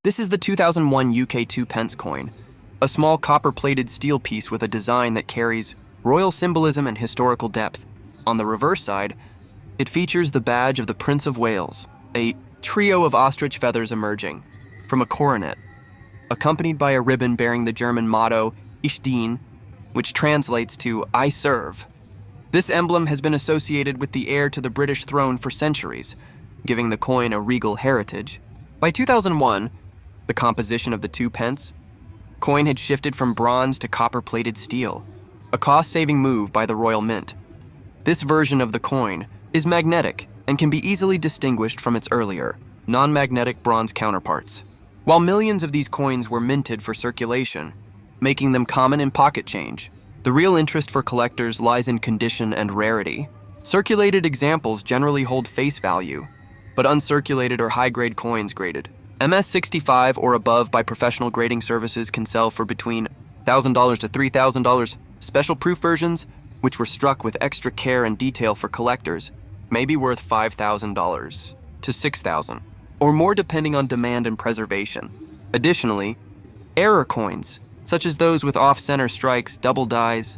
This is the 2001 UK 2 pence coin, a small copper-plated steel piece with a design that carries royal symbolism and historical depth. On the reverse side, it features the badge of the Prince of Wales, a trio of ostrich feathers emerging from a coronet, accompanied by a ribbon bearing the German motto Ich Dien, which translates to I serve. This emblem has been associated with the heir to the British throne for centuries, giving the coin a regal heritage. By 2001, the composition of the 2 pence coin had shifted from bronze to copper-plated steel, a cost-saving move by the Royal Mint. This version of the coin is magnetic and can be easily distinguished from its earlier, non-magnetic bronze counterparts. While millions of these coins were minted for circulation, making them common in pocket change, the real interest for collectors lies in condition and rarity. Circulated examples generally hold face value, but uncirculated or high-grade coins graded MS-65 or above by professional grading services can sell for between $1,000 to $3,000. Special proof versions, which were struck with extra care and detail for collectors, may be worth $5,000 to $6,000, or more depending on demand and preservation. Additionally, error coins, such as those with off-center strikes, double dies,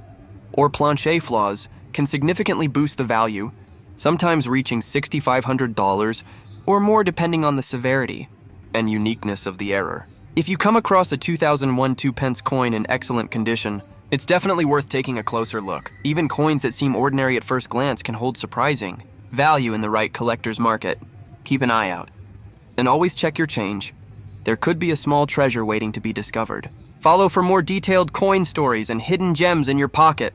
or planche flaws, can significantly boost the value, sometimes reaching $6,500 or more depending on the severity and uniqueness of the error. If you come across a 2001 2 pence coin in excellent condition, it's definitely worth taking a closer look. Even coins that seem ordinary at first glance can hold surprising value in the right collector's market. Keep an eye out. And always check your change. There could be a small treasure waiting to be discovered. Follow for more detailed coin stories and hidden gems in your pocket.